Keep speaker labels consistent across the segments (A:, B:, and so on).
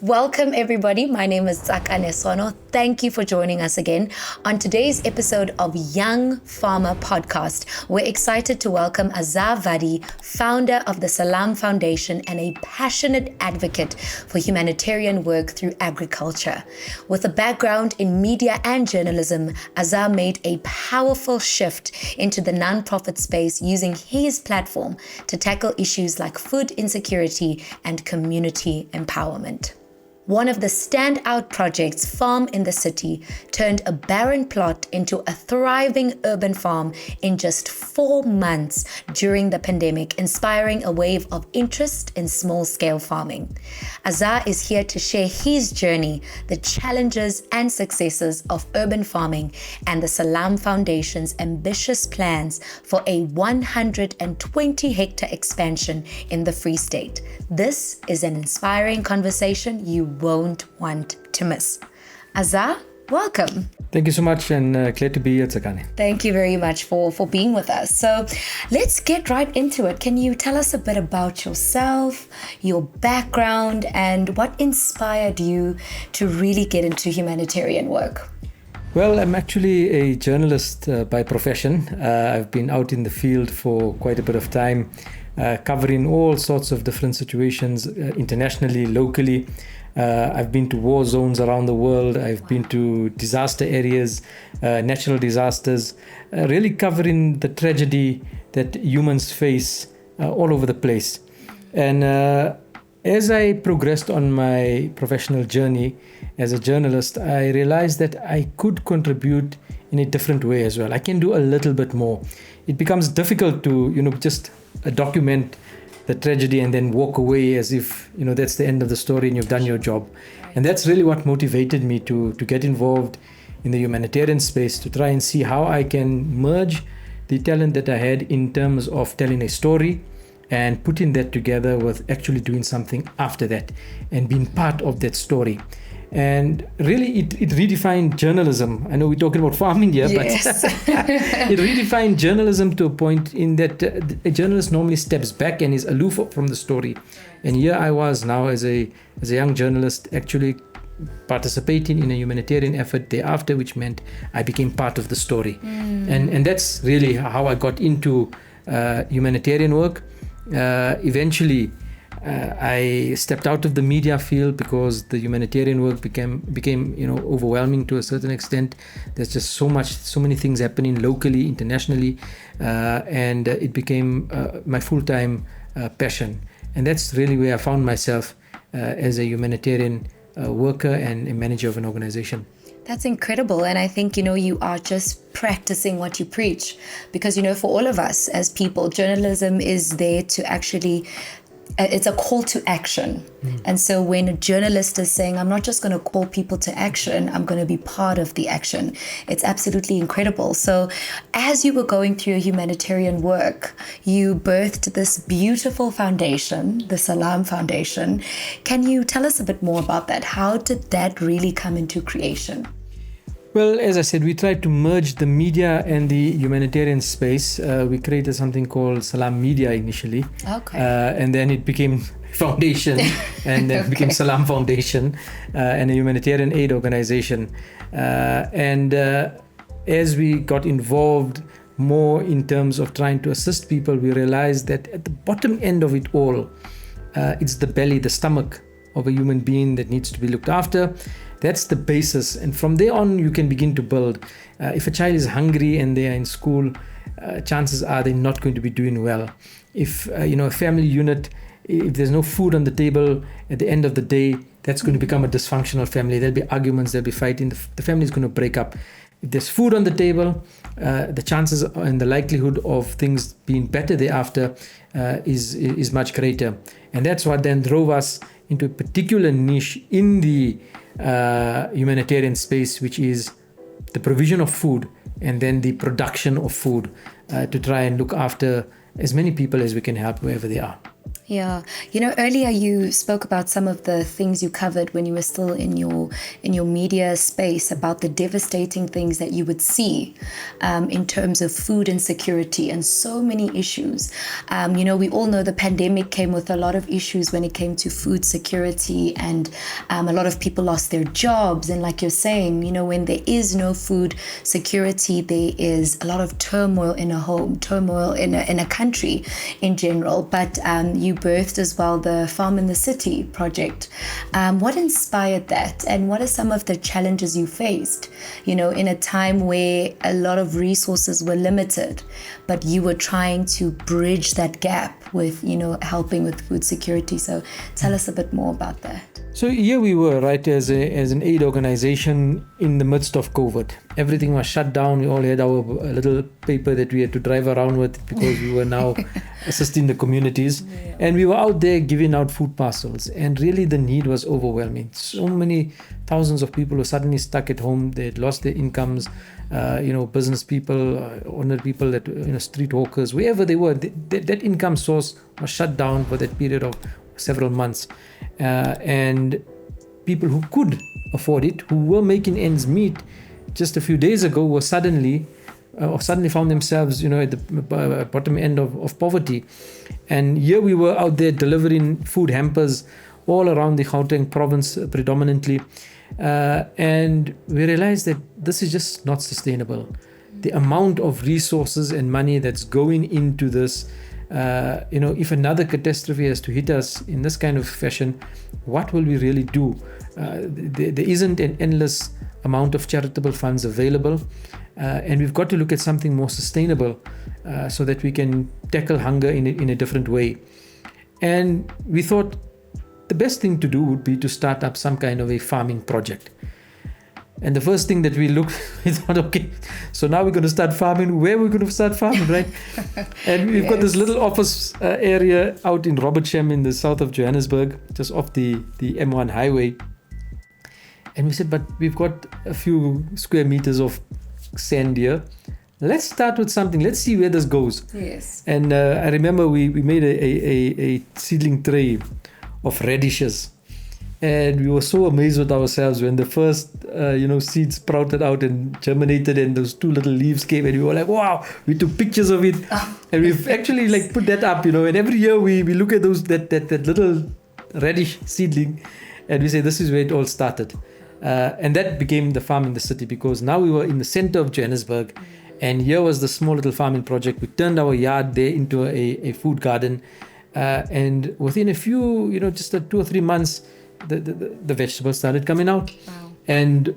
A: Welcome everybody. My name is Tsakane. Thank you for joining us again. On today's episode of Young Farmer Podcast, we're excited to welcome Azhar Vadi, founder of the Salam Foundation and a passionate advocate for humanitarian work through agriculture. With a background in media and journalism, Azhar made a powerful shift into the non-profit space using his platform to tackle issues like food insecurity and community empowerment. One of the standout projects, Farm in the City, turned a barren plot into a thriving urban farm in just 4 months during the pandemic, inspiring a wave of interest in small-scale farming. Azhar is here to share his journey, the challenges and successes of urban farming, and the Salam Foundation's ambitious plans for a 120-hectare expansion in the Free State. This is an inspiring conversation you won't want to miss. Azhar, welcome.
B: Thank you so much, and glad to be here, Tsakane.
A: Thank you very much for being with us. So let's get right into it. Can you tell us a bit about yourself, your background, and what inspired you to really get into humanitarian work?
B: Well, I'm actually a journalist by profession. I've been out in the field for quite a bit of time, covering all sorts of different situations internationally, locally. I've been to war zones around the world. I've been to disaster areas, natural disasters, really covering the tragedy that humans face all over the place. And as I progressed on my professional journey as a journalist, I realized that I could contribute in a different way as well. I can do a little bit more. It becomes difficult to, just document the tragedy and then walk away as if, that's the end of the story and you've done your job. And that's really what motivated me to get involved in the humanitarian space, to try and see how I can merge the talent that I had in terms of telling a story and putting that together with actually doing something after that and being part of that story. And really, it redefined journalism. I know we're talking about farming here,
A: yes.
B: But it redefined journalism to a point in that a journalist normally steps back and is aloof from the story. And here I was now as a young journalist actually participating in a humanitarian effort thereafter, which meant I became part of the story. And that's really how I got into humanitarian work. Eventually, I stepped out of the media field because the humanitarian work became overwhelming to a certain extent. There's just so many things happening locally, internationally, and it became my full-time passion. And that's really where I found myself as a humanitarian worker and a manager of an organization.
A: That's incredible. And I think, you are just practicing what you preach because, for all of us as people, journalism is there to actually it's a call to action. And so when a journalist is saying, I'm not just going to call people to action, I'm going to be part of the action, it's absolutely incredible. So as you were going through your humanitarian work, you birthed this beautiful foundation, the Salam Foundation. Can you tell us a bit more about that? How did that really come into creation?
B: Well, as I said, we tried to merge the media and the humanitarian space. We created something called Salam Media initially.
A: Okay.
B: And then it became Foundation, and then it became Salam Foundation, and a humanitarian aid organization. And as we got involved more in terms of trying to assist people, we realized that at the bottom end of it all, it's the belly, the stomach of a human being that needs to be looked after. That's the basis. And from there on, you can begin to build. If a child is hungry and they are in school, chances are they're not going to be doing well. If, a family unit, if there's no food on the table at the end of the day, that's going to become a dysfunctional family. There'll be arguments, there'll be fighting. The family is going to break up. If there's food on the table, the chances and the likelihood of things being better thereafter is much greater. And that's what then drove us into a particular niche in the humanitarian space, which is the provision of food and then the production of food to try and look after as many people as we can help wherever they are.
A: Yeah, earlier you spoke about some of the things you covered when you were still in your media space about the devastating things that you would see in terms of food insecurity and so many issues. We all know the pandemic came with a lot of issues when it came to food security, and a lot of people lost their jobs. And like you're saying, when there is no food security, there is a lot of turmoil in a home, turmoil in a country in general. But you birthed as well the Farm in the City project. What inspired that, and what are some of the challenges you faced, in a time where a lot of resources were limited, but you were trying to bridge that gap with, helping with food security? So tell us a bit more about that.
B: So here we were, right, as an aid organization in the midst of COVID. Everything was shut down. We all had our little paper that we had to drive around with because we were now assisting the communities. Yeah. And we were out there giving out food parcels. And really the need was overwhelming. So many thousands of people were suddenly stuck at home. They had lost their incomes. Business people, ordinary people, that street hawkers, wherever they were, that income source was shut down for that period of several months. And people who could afford it, who were making ends meet just a few days ago, were suddenly found themselves, at the bottom end of poverty. And here we were out there delivering food hampers all around the Gauteng province predominantly. And we realized that this is just not sustainable. The amount of resources and money that's going into this, if another catastrophe has to hit us in this kind of fashion, what will we really do? There isn't an endless amount of charitable funds available, and we've got to look at something more sustainable so that we can tackle hunger in a different way. And we thought the best thing to do would be to start up some kind of a farming project. And the first thing that we thought, okay, so now we're going to start farming. Where are we going to start farming, right? And we've got this little office area out in Robertsham in the south of Johannesburg, just off the M1 highway. And we said, but we've got a few square meters of sand here. Let's start with something. Let's see where this goes.
A: Yes.
B: And I remember we made a seedling tray of radishes. And we were so amazed with ourselves when the first, seeds sprouted out and germinated, and those two little leaves came, and we were like, wow, we took pictures of it. And we've actually put that up, and every year we look at that little radish seedling, and we say, this is where it all started. And that became the Farm in the City, because now we were in the center of Johannesburg, and here was the small little farming project. We turned our yard there into a food garden. And within a few, just 2 or 3 months, the vegetables started coming out.
A: Wow.
B: And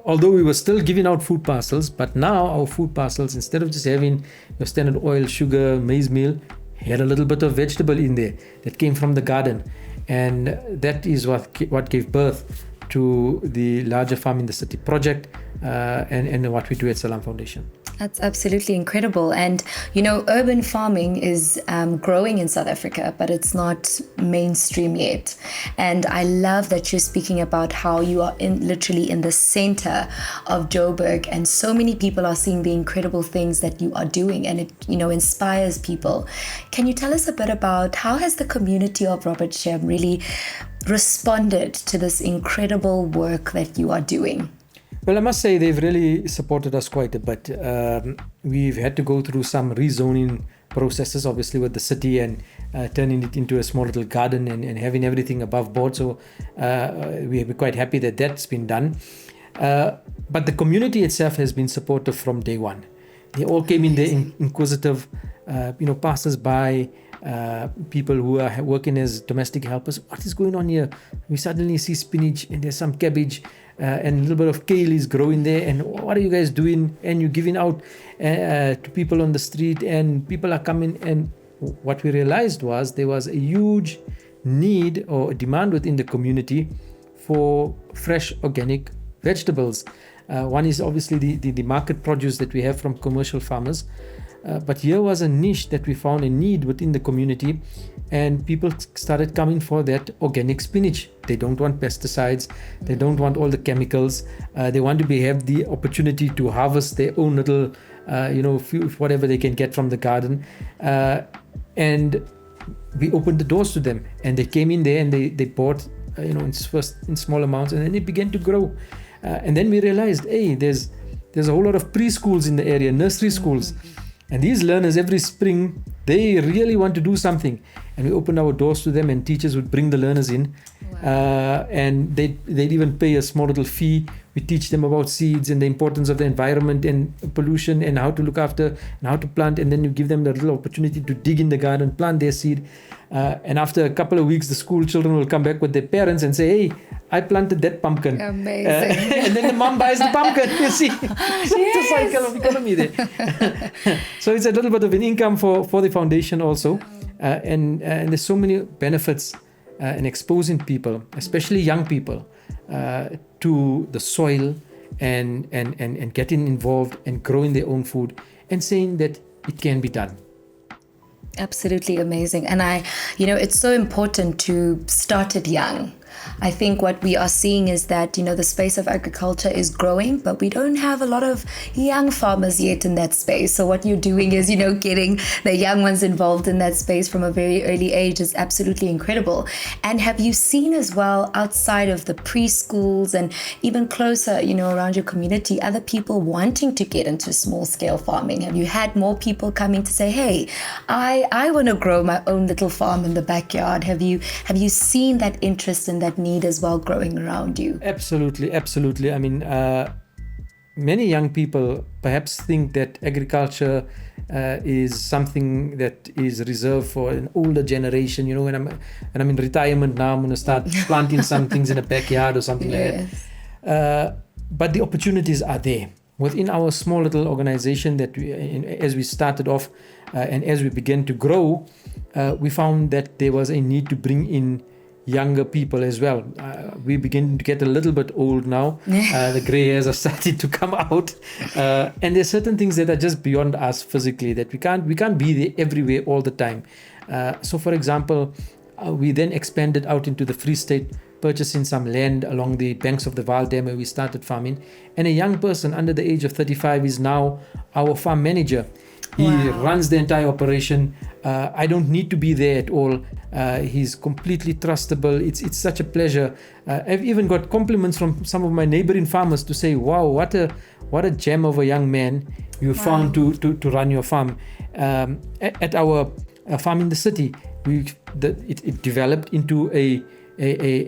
B: although we were still giving out food parcels, but now our food parcels, instead of just having your standard oil, sugar, maize meal, had a little bit of vegetable in there that came from the garden. And that is what gave birth to the larger Farm in the City project and what we do at Salam Foundation.
A: That's absolutely incredible. And, urban farming is growing in South Africa, but it's not mainstream yet. And I love that you're speaking about how you are literally in the center of Joburg, and so many people are seeing the incredible things that you are doing, and it, inspires people. Can you tell us a bit about how has the community of Robertsham really responded to this incredible work that you are doing?
B: Well, I must say they've really supported us quite a bit. We've had to go through some rezoning processes, obviously, with the city, and turning it into a small little garden and having everything above board. So we're quite happy that that's been done. But the community itself has been supportive from day one. They all came in there inquisitive, passers-by, people who are working as domestic helpers. What is going on here? We suddenly see spinach, and there's some cabbage, and a little bit of kale is growing there, and what are you guys doing? And you're giving out to people on the street, and people are coming. And what we realized was there was a huge need or demand within the community for fresh organic vegetables. One is obviously the market produce that we have from commercial farmers. But here was a niche that we found a need within the community, and people started coming for that organic spinach. They don't want pesticides. They don't want all the chemicals. They want to have the opportunity to harvest their own little, whatever they can get from the garden. And we opened the doors to them, and they came in there and they bought, in small amounts, and then it began to grow. And then we realized, hey, there's a whole lot of preschools in the area, nursery schools. And these learners every spring, they really want to do something. And we opened our doors to them, and teachers would bring the learners in. Wow. And they'd even pay a small little fee. We teach them about seeds and the importance of the environment and pollution and how to look after and how to plant. And then you give them the little opportunity to dig in the garden, plant their seed. And after a couple of weeks, the school children will come back with their parents and say, hey, I planted that pumpkin.
A: Amazing.
B: And then the mom buys the pumpkin, you see. So it's a cycle of economy there. So it's a little bit of an income for the foundation also. And there's so many benefits in exposing people, especially young people, to the soil and getting involved and growing their own food and saying that it can be done.
A: Absolutely amazing. And it's so important to start it young. I think what we are seeing is that, the space of agriculture is growing, but we don't have a lot of young farmers yet in that space. So what you're doing is, getting the young ones involved in that space from a very early age is absolutely incredible. And have you seen as well, outside of the preschools and even closer, around your community, other people wanting to get into small scale farming? Have you had more people coming to say, hey, I want to grow my own little farm in the backyard? Have you seen that interest in that need as well growing around you?
B: Absolutely. I mean, many young people perhaps think that agriculture is something that is reserved for an older generation. When I'm in retirement now, I'm going to start planting some things in a backyard or something like that. But the opportunities are there. Within our small little organization that as we started off and as we began to grow, we found that there was a need to bring in younger people as well. We begin to get a little bit old now. The gray hairs are starting to come out. And there's certain things that are just beyond us physically, that we can't be there everywhere all the time. So for example, we then expanded out into the Free State, purchasing some land along the banks of the Vaal Dam where we started farming. And a young person under the age of 35 is now our farm manager. He runs the entire operation. I don't need to be there at all. He's completely trustable. It's such a pleasure. I've even got compliments from some of my neighboring farmers to say, wow, what a gem of a young man you found to run your farm. At our farm in the city, it developed into a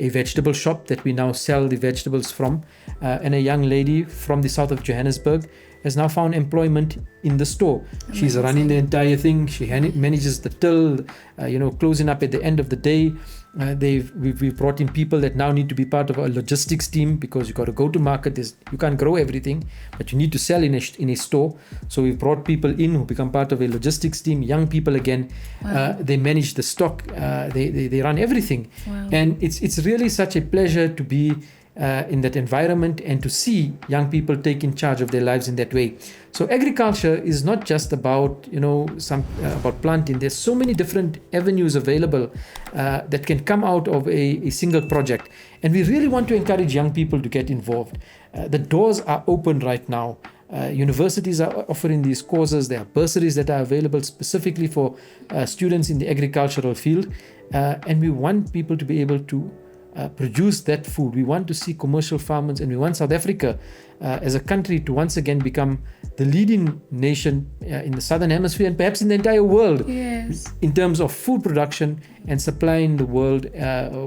B: vegetable shop that we now sell the vegetables from. And a young lady from the south of Johannesburg has now found employment in the store. Amazing. She's running the entire thing. She manages the till, closing up at the end of the day. We've brought in people that now need to be part of a logistics team, because you got to go to market. You can't grow everything, but you need to sell in a store. So we've brought people in who become part of a logistics team, young people again. Wow. They manage the stock. They run everything. Wow. And it's really such a pleasure to be in that environment and to see young people taking charge of their lives in that way. So agriculture is not just about about planting. There's so many different avenues available that can come out of a single project, and we really want to encourage young people to get involved. The doors are open right now. Universities are offering these courses. There are bursaries that are available specifically for students in the agricultural field, and we want people to be able to produce that food. We want to see commercial farmers, and we want South Africa as a country to once again become the leading nation in the Southern Hemisphere and perhaps in the entire world.
A: Yes. In
B: terms of food production and supplying the world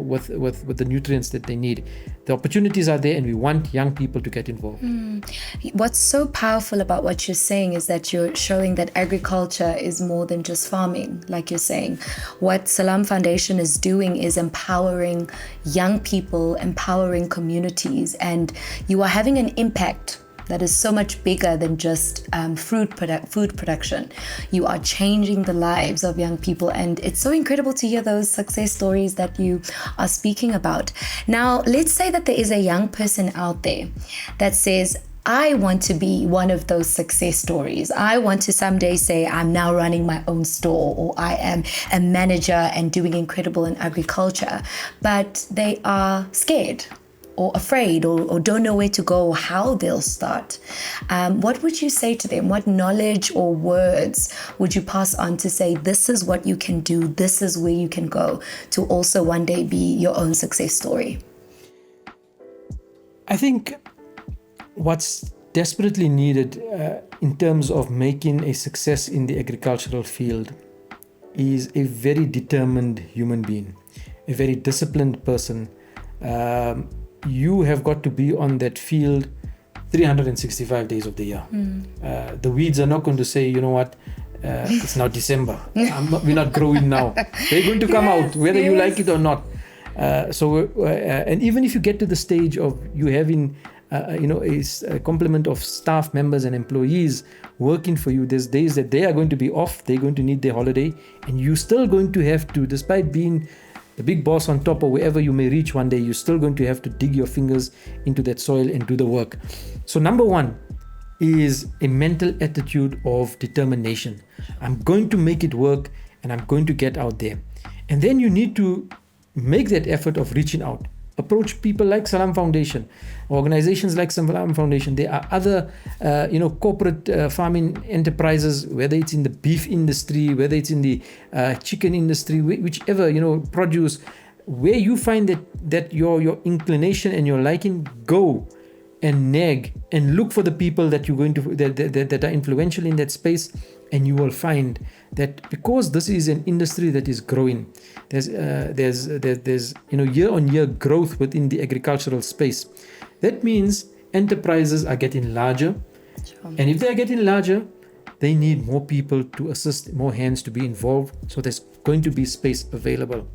B: with the nutrients that they need. The opportunities are there, and we want young people to get involved.
A: What's so powerful about what you're saying is that you're showing that agriculture is more than just farming, like you're saying. What Salam Foundation is doing is empowering young people, empowering communities, and you are having an impact that is so much bigger than just food production. You are changing the lives of young people, and it's so incredible to hear those success stories that you are speaking about. Now, let's say that there is a young person out there that says, I want to be one of those success stories. I want to someday say I'm now running my own store, or I am a manager and doing incredible in agriculture, but they are scared. or afraid or don't know where to go or how they'll start, what would you say to them? What knowledge or words would you pass on to say, this is what you can do, this is where you can go to also one day be your own success story?
B: I think what's desperately needed in terms of making a success in the agricultural field is a very determined human being, a very disciplined person. You have got to be on that field 365 days of the year. The weeds are not going to say, you know what, it's now December. We're not growing now. They're going to come out, whether you like it or not. And even if you get to the stage of you having a complement of staff members and employees working for you, there's days that they are going to be off, they're going to need their holiday, and you're still going to have to, despite being the big boss on top or wherever you may reach one day, you're still going to have to dig your fingers into that soil and do the work. So number one is a mental attitude of determination. I'm going to make it work and I'm going to get out there. And then you need to make that effort of reaching out. Approach people like Salam Foundation, organizations like Salam Foundation. There are other, corporate farming enterprises, whether it's in the beef industry, whether it's in the chicken industry, whichever, produce, where you find that your inclination and your liking, go and nag and look for the people that you're going to that are influential in that space, and you will find that because this is an industry that is growing, there's year-on-year growth within the agricultural space. That means enterprises are getting larger, and if they are getting larger, they need more people to assist, more hands to be involved. So there's going to be space available,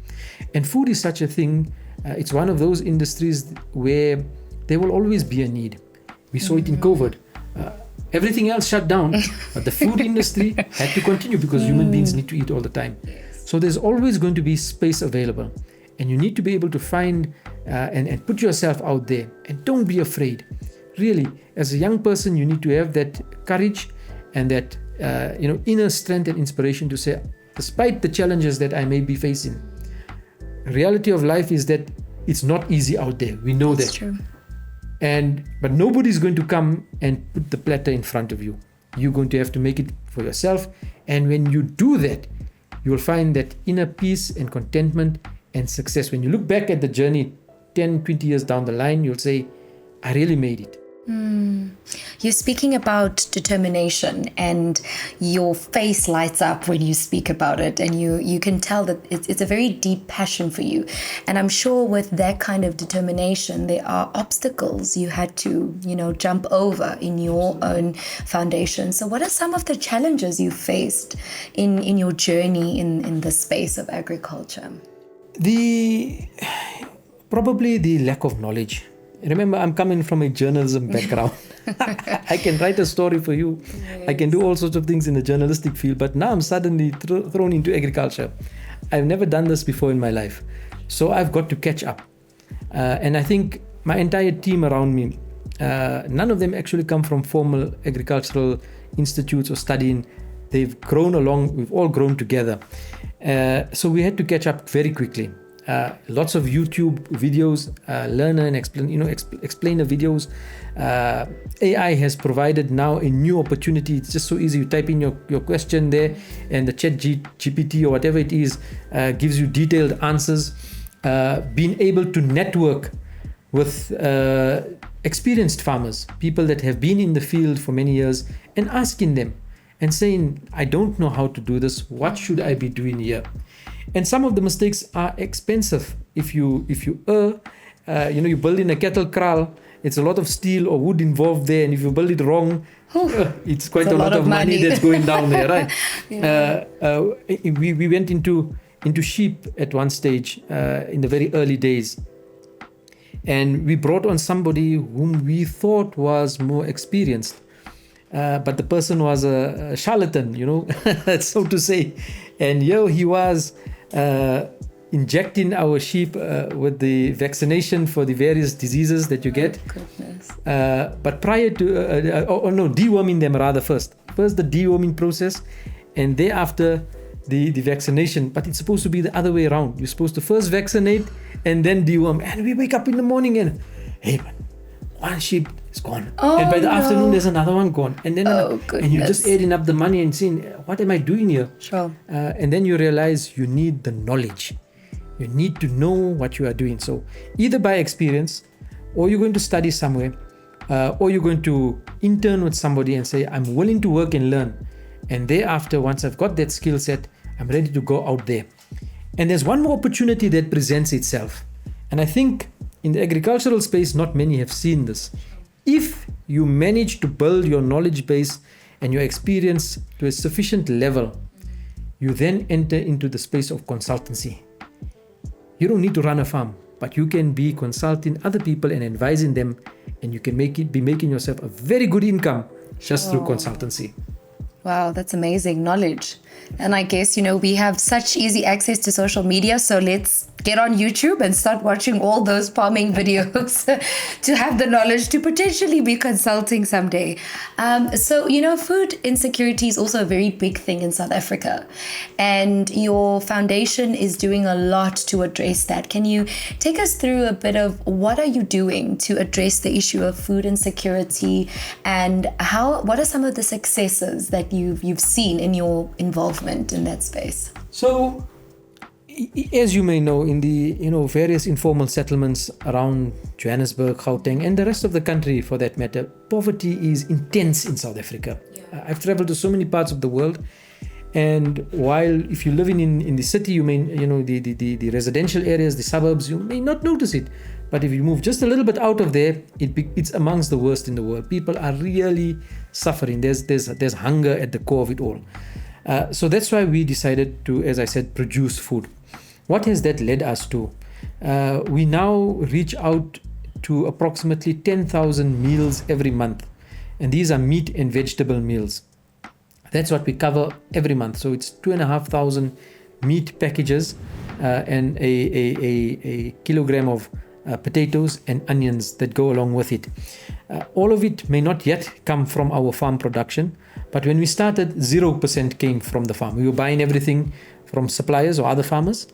B: and food is such a thing. It's one of those industries where there will always be a need. We saw it in COVID. Everything else shut down, but the food industry had to continue because human beings need to eat all the time. So there's always going to be space available, and you need to be able to find and put yourself out there, and don't be afraid. Really, as a young person, you need to have that courage and that inner strength and inspiration to say, despite the challenges that I may be facing, the reality of life is that it's not easy out there. We know
A: That's
B: that.
A: True.
B: But nobody's going to come and put the platter in front of you. You're going to have to make it for yourself. And when you do that, you'll find that inner peace and contentment and success. When you look back at the journey 10, 20 years down the line, you'll say, I really made it.
A: You're speaking about determination, and your face lights up when you speak about it, and you can tell that it's a very deep passion for you. And I'm sure with that kind of determination, there are obstacles you had to, jump over in your own foundation. So what are some of the challenges you faced in your journey in the space of agriculture?
B: Probably the lack of knowledge. Remember, I'm coming from a journalism background. I can write a story for you. Yes. I can do all sorts of things in the journalistic field, but now I'm suddenly thrown into agriculture. I've never done this before in my life. So I've got to catch up. And I think my entire team around me, none of them actually come from formal agricultural institutes or studying. They've grown along. We've all grown together. So we had to catch up very quickly. Lots of YouTube videos, learner and explainer videos. AI has provided now a new opportunity. It's just so easy. You type in your question there, and the chat GPT or whatever it is gives you detailed answers. Being able to network with experienced farmers, people that have been in the field for many years, and asking them and saying, I don't know how to do this. What should I be doing here? And some of the mistakes are expensive. If you err, you build in a cattle kraal, it's a lot of steel or wood involved there. And if you build it wrong, it's quite a lot of money that's going down there, right? We went into sheep at one stage in the very early days. And we brought on somebody whom we thought was more experienced. But the person was a charlatan, so to say. And he was injecting our sheep with the vaccination for the various diseases that you get.
A: Oh, goodness.
B: But prior to, deworming them rather first. First the deworming process, and thereafter the vaccination. But it's supposed to be the other way around. You're supposed to first vaccinate and then deworm. And we wake up in the morning and hey man, one sheep is gone.
A: Oh,
B: and by the
A: no.
B: afternoon, there's another one gone. And then and you're just
A: goodness.
B: adding up the money and saying, what am I doing here?
A: Sure.
B: And then you realize you need the knowledge. You need to know what you are doing. So either by experience, or you're going to study somewhere, or you're going to intern with somebody and say, I'm willing to work and learn. And thereafter, once I've got that skill set, I'm ready to go out there. And there's one more opportunity that presents itself. And I think in the agricultural space, not many have seen this. If you manage to build your knowledge base and your experience to a sufficient level, you then enter into the space of consultancy. You don't need to run a farm, but you can be consulting other people and advising them, and you can be making yourself a very good income just through consultancy.
A: Wow, that's amazing knowledge. And I guess, we have such easy access to social media. So let's get on YouTube and start watching all those farming videos to have the knowledge to potentially be consulting someday. So, food insecurity is also a very big thing in South Africa. And your foundation is doing a lot to address that. Can you take us through a bit of what are you doing to address the issue of food insecurity, and what are some of the successes that you've seen in your involvement in that space?
B: So, as you may know, in the various informal settlements around Johannesburg, Gauteng, and the rest of the country for that matter, poverty is intense in South Africa. I've traveled to so many parts of the world, and while if you're living in the city, you may the residential areas, the suburbs, you may not notice it. But if you move just a little bit out of there, it's amongst the worst in the world. People are really suffering. There's hunger at the core of it all. So that's why we decided to, as I said, produce food. What has that led us to? We now reach out to approximately 10,000 meals every month. And these are meat and vegetable meals. That's what we cover every month. So it's 2,500 meat packages and a kilogram of potatoes and onions that go along with it. All of it may not yet come from our farm production, but when we started, 0% came from the farm. We were buying everything from suppliers or other farmers,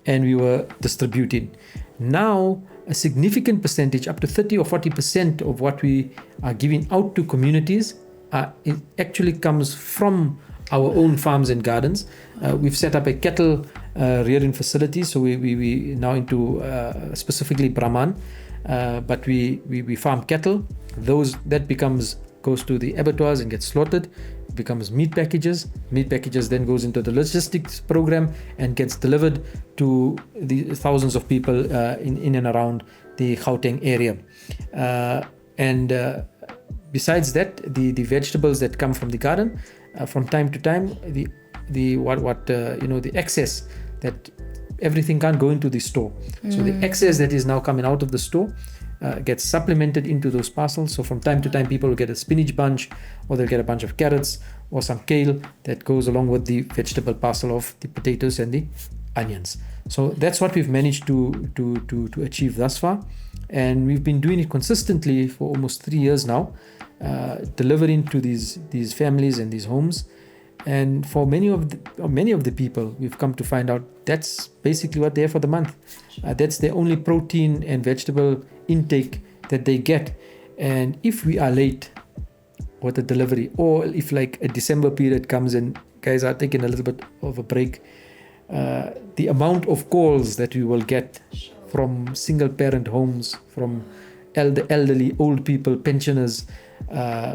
B: and we were distributing. Now, a significant percentage, up to 30 or 40% of what we are giving out to communities, it actually comes from our own farms and gardens. We've set up a cattle rearing facility, so we now into specifically Brahman, but we farm cattle. Goes to the abattoirs and gets slaughtered. It becomes meat packages. Meat packages then goes into the logistics program and gets delivered to the thousands of people in and around the Gauteng area. Besides that, the vegetables that come from the garden, from time to time, the excess that everything can't go into the store. So the excess that is now coming out of the store gets supplemented into those parcels. So from time to time, people will get a spinach bunch, or they'll get a bunch of carrots or some kale that goes along with the vegetable parcel of the potatoes and the onions. So that's what we've managed to achieve thus far. And we've been doing it consistently for almost 3 years now, delivering to these families and these homes. And for many of the people, we've come to find out that's basically what they're for the month. That's their only protein and vegetable intake that they get. And if we are late with the delivery, or if like a December period comes and guys are taking a little bit of a break, the amount of calls that we will get from single parent homes, from elderly, old people, pensioners,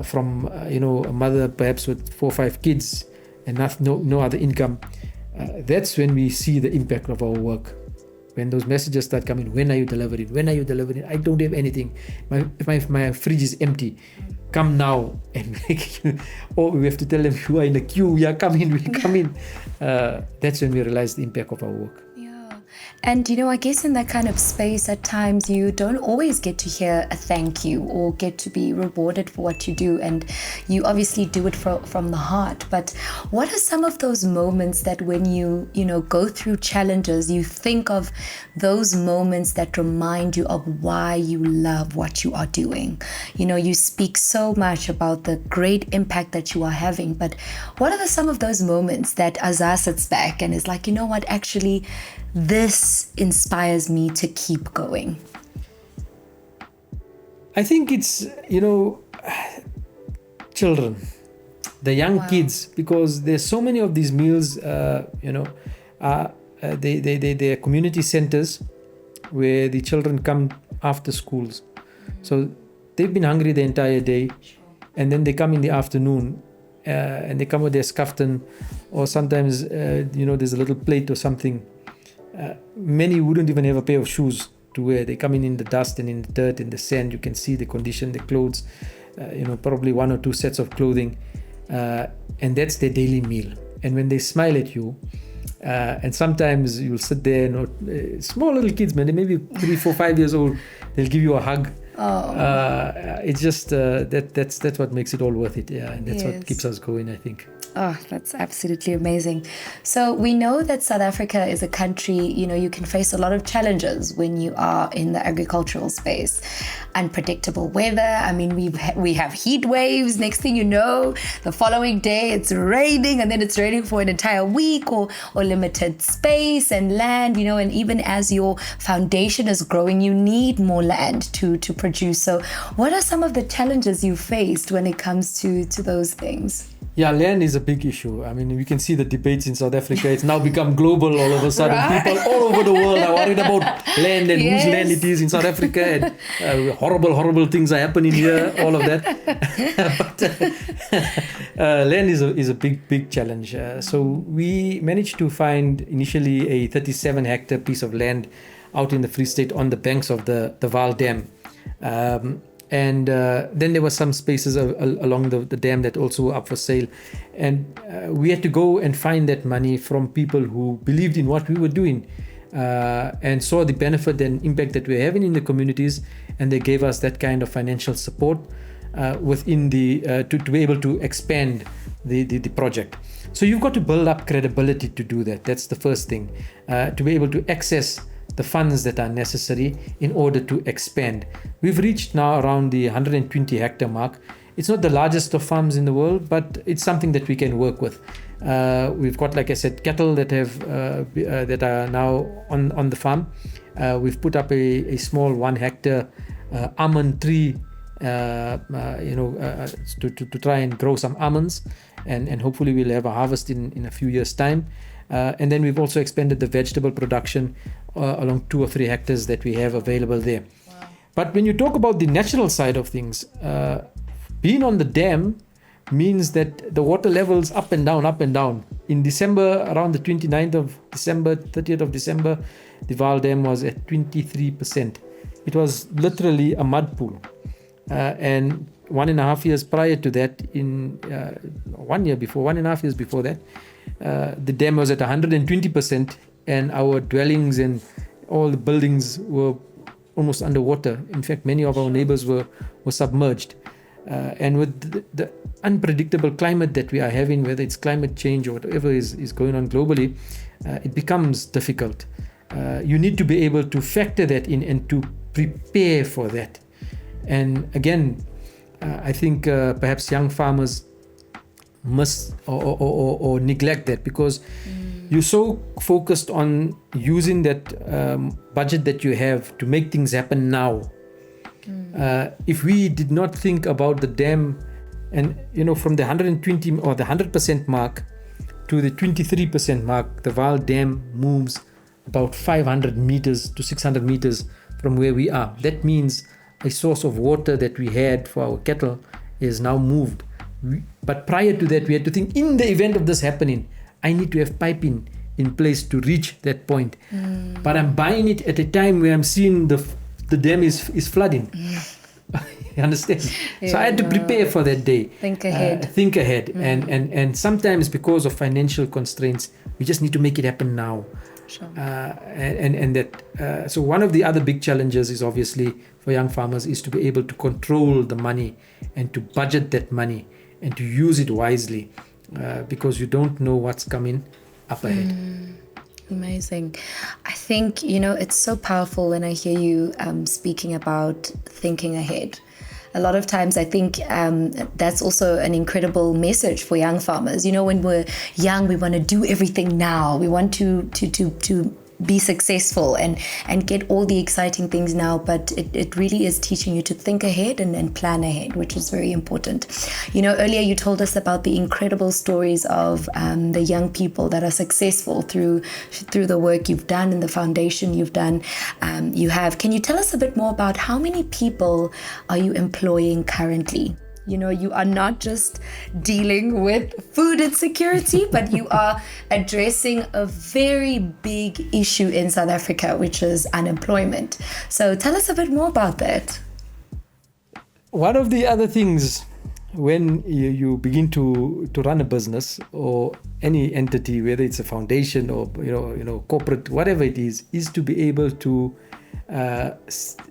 B: from a mother perhaps with 4 or 5 kids and no other income, that's when we see the impact of our work. When those messages start coming, when are you delivering? When are you delivering? I don't have anything. My fridge is empty. Come now. And or we have to tell them, you are in the queue. Yeah, come in. We come in. That's when we realize the impact of our work.
A: And, I guess in that kind of space, at times you don't always get to hear a thank you or get to be rewarded for what you do. And you obviously do it from the heart. But what are some of those moments that when you go through challenges, you think of those moments that remind you of why you love what you are doing? You speak so much about the great impact that you are having. But what are some of those moments that Azhar sits back and is like, what, actually, this inspires me to keep going?
B: I think it's, children, the young kids, because there's so many of these meals, they're community centers where the children come after schools. So they've been hungry the entire day, and then they come in the afternoon, and they come with their skaftan, or sometimes, there's a little plate or something. Many wouldn't even have a pair of shoes to wear. They come in the dust and in the dirt, in the sand. You can see the condition, the clothes, probably 1 or 2 sets of clothing, and that's their daily meal. And when they smile at you, and sometimes you'll sit there and small little kids, man, they may be 3, 4, 5 years old, they'll give you a hug. It's just that's what makes it all worth it, and that's what keeps us going, I think.
A: Oh, that's absolutely amazing. So we know that South Africa is a country, you can face a lot of challenges when you are in the agricultural space. Unpredictable weather. I mean, we have heat waves. Next thing you know, the following day it's raining, and then it's raining for an entire week, or limited space and land, and even as your foundation is growing, you need more land to produce. So what are some of the challenges you faced when it comes to those things?
B: Yeah, land is a big issue. I mean, we can see the debates in South Africa. It's now become global all of a sudden. Right. People all over the world are worried about land and whose land it is in South Africa. And horrible things are happening here, all of that. But land is a big challenge. So we managed to find initially a 37-hectare piece of land out in the Free State on the banks of the Vaal Dam. And then there were some spaces along the dam that also were up for sale. And we had to go and find that money from people who believed in what we were doing and saw the benefit and impact that we're having in the communities. And they gave us that kind of financial support within to be able to expand the project. So you've got to build up credibility to do that. That's the first thing, to be able to access the funds that are necessary in order to expand. We've reached now around the 120 hectare mark. It's not the largest of farms in the world, but it's something that we can work with. We've got, like I said, cattle that are now on the farm. We've put up a small 1 hectare almond tree, to try and grow some almonds, and hopefully we'll have a harvest in a few years' time. And then we've also expanded the vegetable production along 2 or 3 hectares that we have available there. Wow. But when you talk about the natural side of things, being on the dam means that the water levels up and down. In December, around the 29th of December, 30th of December, the Vaal Dam was at 23%. It was literally a mud pool. And 1.5 years prior to that, 1.5 years before that, the dam was at 120%, and our dwellings and all the buildings were almost underwater. In fact, many of our neighbors were submerged. And with the unpredictable climate that we are having, whether it's climate change or whatever is going on globally, it becomes difficult. You need to be able to factor that in and to prepare for that. And again, I think perhaps young farmers must or neglect that, because you're so focused on using that budget that you have to make things happen now. If we did not think about the dam, and from the 120 or the 100% mark to the 23% mark, the Vaal Dam moves about 500 meters to 600 meters from where we are. That means a source of water that we had for our cattle is now moved. But prior to that, we had to think, in the event of this happening, I need to have piping in place to reach that point. But I'm buying it at a time where I'm seeing the dam is flooding. You understand? Yeah, so I had to prepare for that day. Think ahead. And sometimes because of financial constraints, we just need to make it happen now. Sure. So one of the other big challenges is obviously for young farmers is to be able to control the money and to budget that money and to use it wisely, because you don't know what's coming up ahead.
A: Amazing. I think, it's so powerful when I hear you speaking about thinking ahead. A lot of times I think that's also an incredible message for young farmers. When we're young, we want to do everything now. We want to be successful and get all the exciting things now, but it really is teaching you to think ahead and plan ahead, which is very important. Earlier you told us about the incredible stories of the young people that are successful through the work you've done and the foundation you've done. Can you tell us a bit more about how many people are you employing currently? You are not just dealing with food insecurity, but you are addressing a very big issue in South Africa, which is unemployment. So tell us a bit more about that.
B: One of the other things when you begin to run a business or any entity, whether it's a foundation or corporate, whatever it is to be able to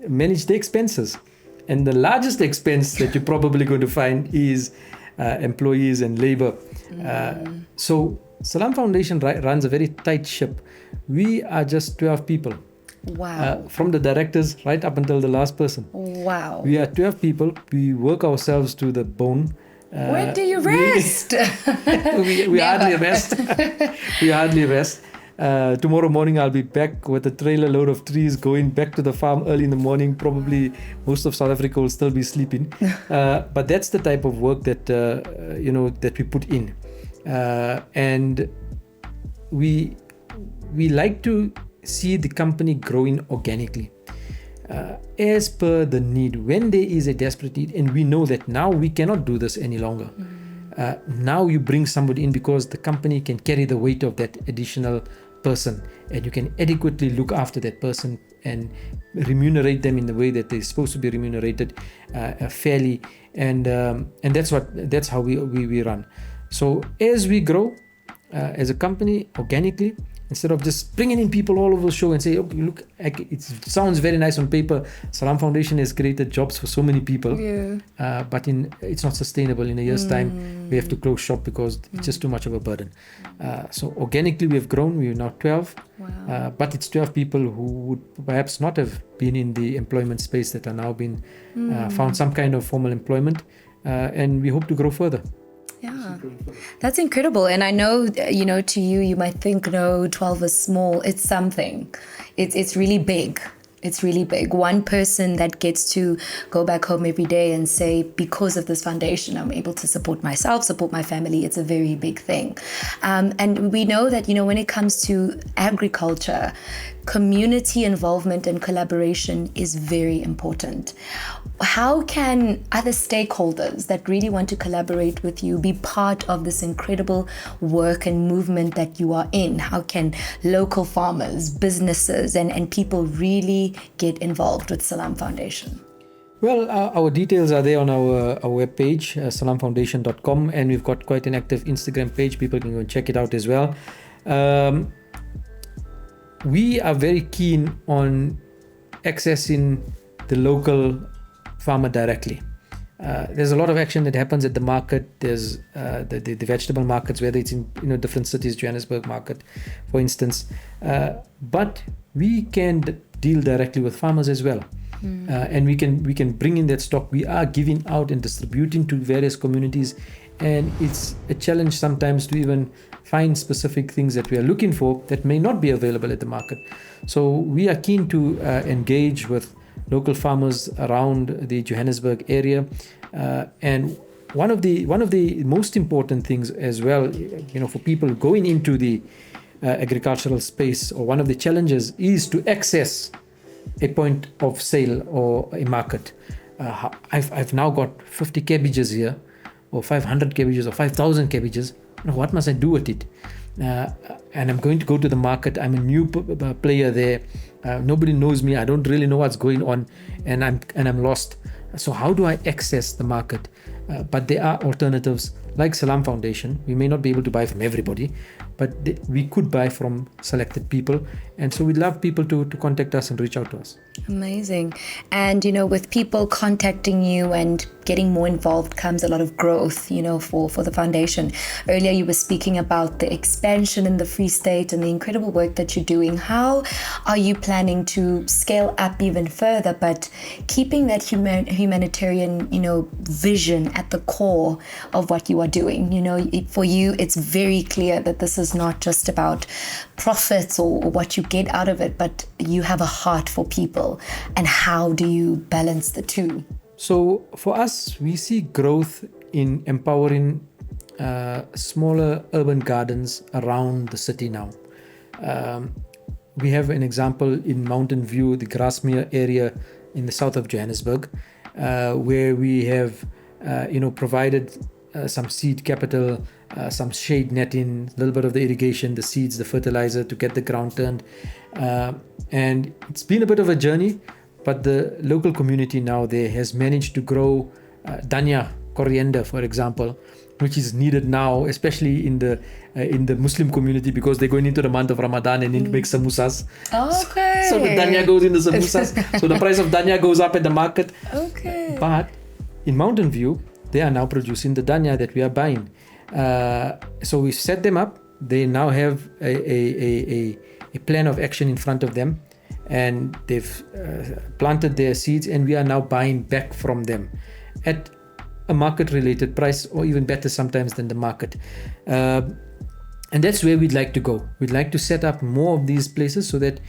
B: manage the expenses. And the largest expense that you're probably going to find is employees and labor. So Salam Foundation runs a very tight ship. We are just 12 people.
A: Wow.
B: From the directors right up until the last person.
A: Wow.
B: We are 12 people. We work ourselves to the bone.
A: When do you rest?
B: We hardly rest. We hardly rest. Tomorrow morning I'll be back with a trailer load of trees going back to the farm early in the morning. Probably most of South Africa will still be sleeping. But that's the type of work that that we put in. And we like to see the company growing organically. As per the need, when there is a desperate need, and we know that now we cannot do this any longer. Now you bring somebody in because the company can carry the weight of that additional person, and you can adequately look after that person and remunerate them in the way that they're supposed to be remunerated fairly, and that's how we run. So as we grow as a company organically, instead of just bringing in people all over the show and say, "Oh, look, it sounds very nice on paper. Salam Foundation has created jobs for so many people, but it's not sustainable. In a year's time, we have to close shop because it's just too much of a burden." So organically, we have grown. We're now 12, but it's 12 people who would perhaps not have been in the employment space that are now being found some kind of formal employment, and we hope to grow further.
A: Yeah, that's incredible. And I know, to you might think, no, 12 is small. It's something. It's really big. It's really big. One person that gets to go back home every day and say, because of this foundation, I'm able to support myself, support my family. It's a very big thing. And we know that, when it comes to agriculture, community involvement and collaboration is very important. How can other stakeholders that really want to collaborate with you be part of this incredible work and movement that you are in? How can local farmers, businesses, and people really get involved with Salam Foundation?
B: Well, our details are there on our webpage, salamfoundation.com, and we've got quite an active Instagram page. People can go and check it out as well. We are very keen on accessing the local farmer directly. There's a lot of action that happens at the market. There's the vegetable markets, whether it's in different cities, Johannesburg market, for instance. But we can deal directly with farmers as well. And we can bring in that stock. We are giving out and distributing to various communities, and it's a challenge sometimes to even find specific things that we are looking for that may not be available at the market. So we are keen to engage with local farmers around the Johannesburg area, and one of the most important things as well, for people going into the agricultural space, or one of the challenges is to access a point of sale or a market. I've now got 50 cabbages here, or 500 cabbages, or 5,000 cabbages. What must I do with it? And I'm going to go to the market. I'm a new player there. Nobody knows me. I don't really know what's going on, and I'm lost. So how do I access the market? But there are alternatives like Salam Foundation. We may not be able to buy from everybody, but we could buy from selected people. And so we'd love people to contact us and reach out to us.
A: Amazing. And, with people contacting you and getting more involved comes a lot of growth, for the foundation. Earlier, you were speaking about the expansion in the Free State and the incredible work that you're doing. How are you planning to scale up even further, but keeping that humanitarian, vision at the core of what you are doing? For you, it's very clear that this is not just about profits or what you get out of it, but you have a heart for people. And how do you balance the two?
B: So for us, we see growth in empowering smaller urban gardens around the city now. We have an example in Mountain View, the Grasmere area in the south of Johannesburg, where we have provided some seed capital, some shade netting, a little bit of the irrigation, the seeds, the fertilizer to get the ground turned. And it's been a bit of a journey, but the local community now there has managed to grow dhania, coriander, for example, which is needed now, especially in the Muslim community, because they're going into the month of Ramadan and need to make samosas.
A: Okay.
B: So the dhania goes into samosas. So the price of dhania goes up at the market.
A: Okay.
B: But in Mountain View, they are now producing the dhania that we are buying. So we set them up. They now have a plan of action in front of them, and they've planted their seeds, and we are now buying back from them at a market-related price, or even better sometimes than the market. And that's where we'd like to go. We'd like to set up more of these places so that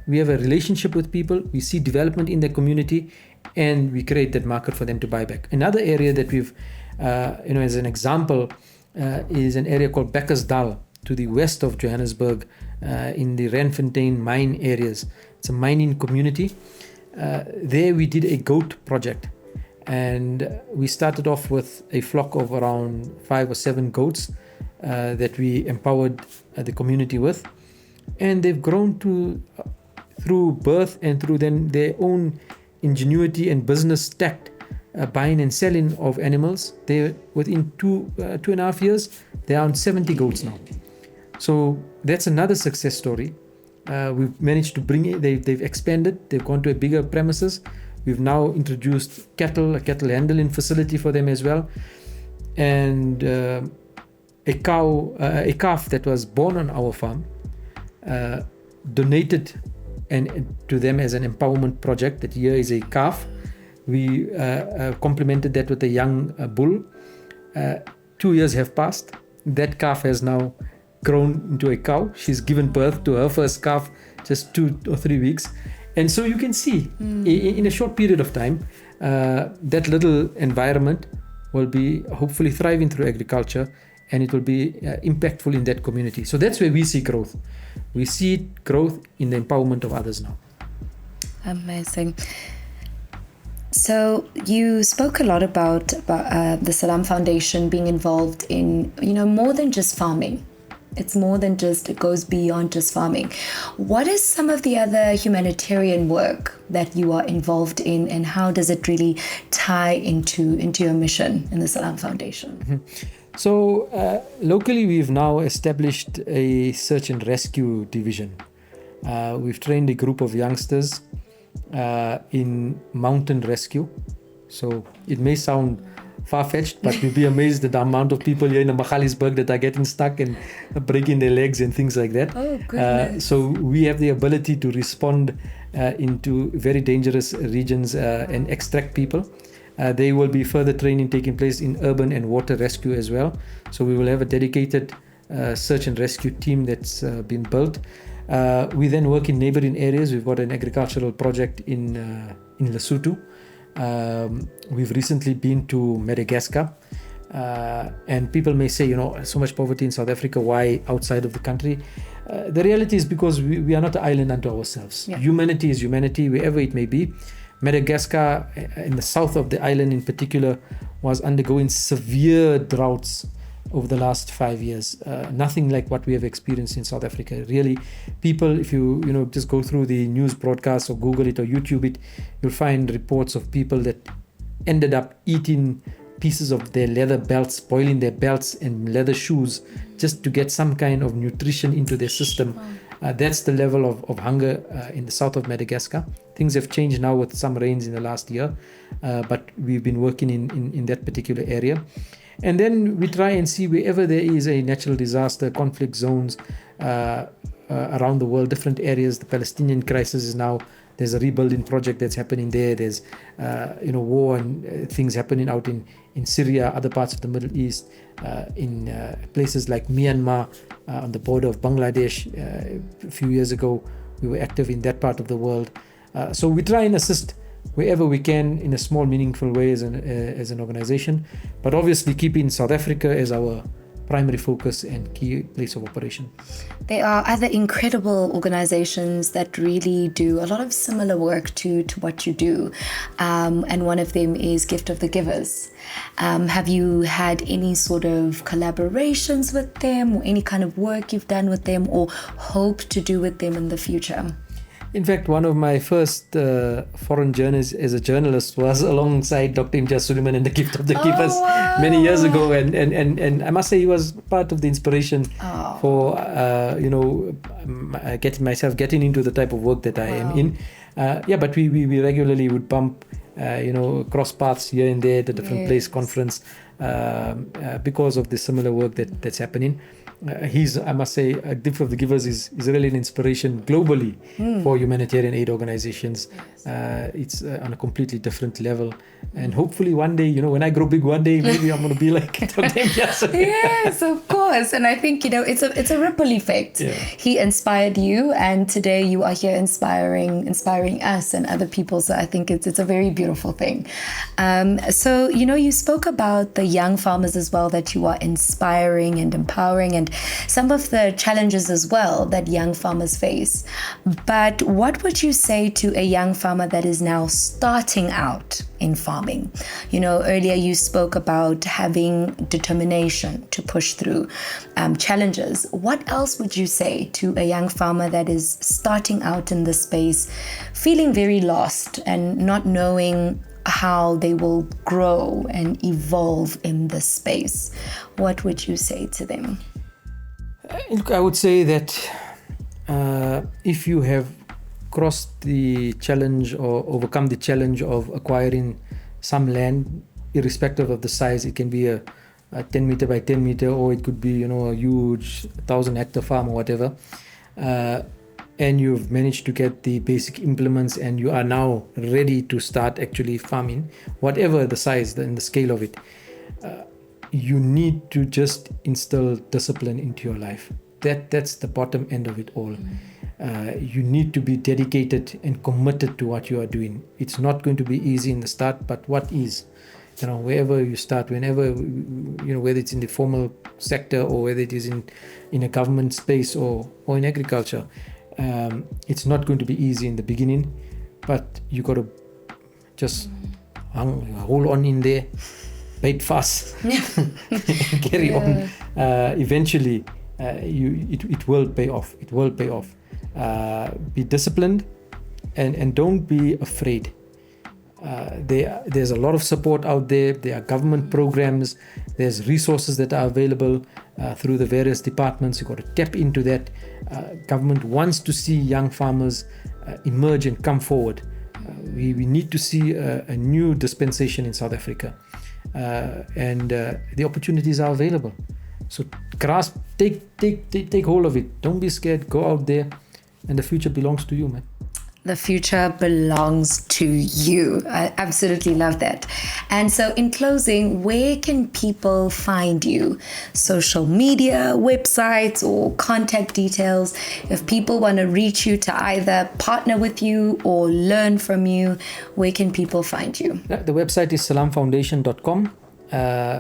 B: we have a relationship with people, we see development in the community, and we create that market for them to buy back. Another area that we've, as an example, is an area called Bekkersdal to the west of Johannesburg, in the Randfontein mine areas. It's a mining community. There we did a goat project, and we started off with a flock of around 5 or 7 goats that we empowered the community with, and they've grown through birth and through then their own ingenuity and business tact, buying and selling of animals. They within 2.5 years they're on 70 goats now. So that's another success story. We've managed to bring it. They've expanded. They've gone to a bigger premises. We've now introduced a cattle handling facility for them as well, and a calf that was born on our farm, donated to them as an empowerment project. That year is a calf. We complemented that with a young bull. 2 years have passed. That calf has now grown into a cow. She's given birth to her first calf just 2 or 3 weeks. And so you can see in a short period of time, that little environment will be hopefully thriving through agriculture, and it will be impactful in that community. So that's where we see growth. We see growth in the empowerment of others now.
A: Amazing. So you spoke a lot about the Salam Foundation being involved in, more than just farming. It's more than just, it goes beyond just farming. What is some of the other humanitarian work that you are involved in, and how does it really tie into your mission in the Salam Foundation?
B: Mm-hmm. So locally, we've now established a search and rescue division. We've trained a group of youngsters in mountain rescue. So it may sound far-fetched, but you'll be amazed at the amount of people here in the Magaliesberg that are getting stuck and breaking their legs and things like that.
A: Oh, goodness.
B: So we have the ability to respond into very dangerous regions and extract people. There will be further training taking place in urban and water rescue as well. So we will have a dedicated search and rescue team that's been built. We then work in neighboring areas. We've got an agricultural project in Lesotho. We've recently been to Madagascar, and people may say, so much poverty in South Africa, why outside of the country? The reality is because we are not an island unto ourselves. Yeah. Humanity is humanity wherever it may be. Madagascar, in the south of the island in particular, was undergoing severe droughts over the last 5 years. Nothing like what we have experienced in South Africa. Really, people, if you just go through the news broadcasts or Google it or YouTube it, you'll find reports of people that ended up eating pieces of their leather belts, spoiling their belts and leather shoes just to get some kind of nutrition into their system. That's the level of hunger in the south of Madagascar. Things have changed now with some rains in the last year, but we've been working in that particular area. And then we try and see wherever there is a natural disaster, conflict zones around the world, different areas. The Palestinian crisis is now There's a rebuilding project that's happening there. There's war and things happening out in Syria, other parts of the Middle East, in places like Myanmar, on the border of Bangladesh. A few years ago, we were active in that part of the world. So we try and assist wherever we can in a small, meaningful way as an organization, but obviously keeping South Africa as our primary focus and key place of operation.
A: There are other incredible organizations that really do a lot of similar work to what you do, and one of them is Gift of the Givers. Have you had any sort of collaborations with them, or any kind of work you've done with them, or hope to do with them in the future?
B: In fact, one of my first foreign journeys as a journalist was alongside Dr. Imtiaz Suleiman and the Gift of the Givers many years ago, and I must say he was part of the inspiration for getting into the type of work that I am in. But we regularly would bump cross paths here and there at a different place, conference, because of the similar work that's happening. I must say, Gift of the Givers is really an inspiration globally for humanitarian aid organizations. It's on a completely different level, and hopefully one day, when I grow big, one day maybe I'm going to be like them.
A: Yes, of course. And I think it's a ripple effect. Yeah. He inspired you, and today you are here inspiring us and other people. So I think it's a very beautiful thing. So you spoke about the young farmers as well that you are inspiring and empowering, and some of the challenges as well that young farmers face. But what would you say to a young farmer that is now starting out in farming? Earlier you spoke about having determination to push through challenges. What else would you say to a young farmer that is starting out in this space, feeling very lost and not knowing how they will grow and evolve in this space? What would you say to them?
B: I would say that if you have crossed the challenge or overcome the challenge of acquiring some land, irrespective of the size, it can be a 10 meter by 10 meter, or it could be a huge 1,000-hectare farm or whatever, and you've managed to get the basic implements and you are now ready to start actually farming, whatever the size and the scale of it. You need to just instill discipline into your life. That's the bottom end of it all. You need to be dedicated and committed to what you are doing. It's not going to be easy in the start, but what is? Wherever you start, whenever, whether it's in the formal sector or whether it is in a government space or in agriculture, it's not going to be easy in the beginning, but you got to just hold on in there, bait fast, carry on. Eventually, it will pay off. It will pay off. Be disciplined and don't be afraid. There's a lot of support out there. There are government programs. There's resources that are available through the various departments. You've got to tap into that. Government wants to see young farmers emerge and come forward. We need to see a new dispensation in South Africa, and the opportunities are available. So grasp, take hold of it. Don't be scared. Go out there, and the future belongs to you, man.
A: The future belongs to you. I absolutely love that. And so in closing, where can people find you? Social media, websites, or contact details? If people want to reach you to either partner with you or learn from you, where can people find you?
B: The website is salamfoundation.com.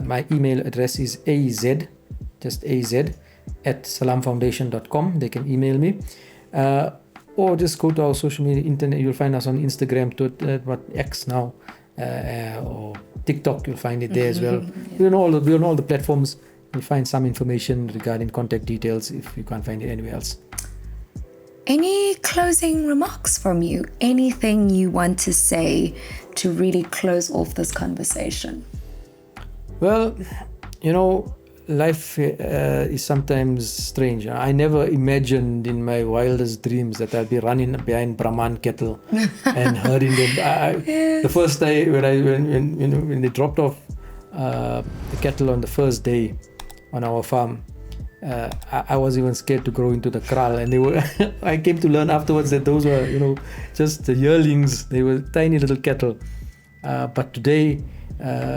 B: My email address is az at salamfoundation.com. They can email me. Or just go to our social media, internet. You'll find us on Instagram, Twitter, X now, or TikTok. You'll find it there as well. We're on all the platforms. You'll find some information regarding contact details if you can't find it anywhere else.
A: Any closing remarks from you? Anything you want to say to really close off this conversation?
B: Well, life is sometimes strange. I never imagined in my wildest dreams that I'd be running behind Brahman cattle and herding them. The first day when they dropped off the cattle on the first day on our farm, I was even scared to grow into the kraal, and they were. I came to learn afterwards that those were, just the yearlings. They were tiny little cattle, but today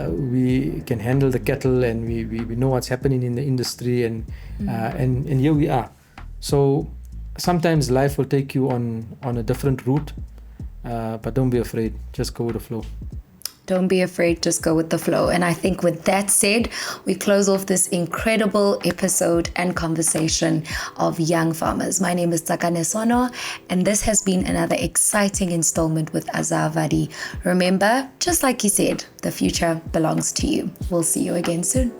B: we can handle the cattle, and we know what's happening in the industry, and here we are. So sometimes life will take you on a different route, but don't be afraid. Just go with the flow.
A: Don't be afraid, just go with the flow. And I think with that said, we close off this incredible episode and conversation of Young Farmers. My name is Tsakane Sono, and this has been another exciting installment with Azhar Vadi. Remember, just like he said, the future belongs to you. We'll see you again soon.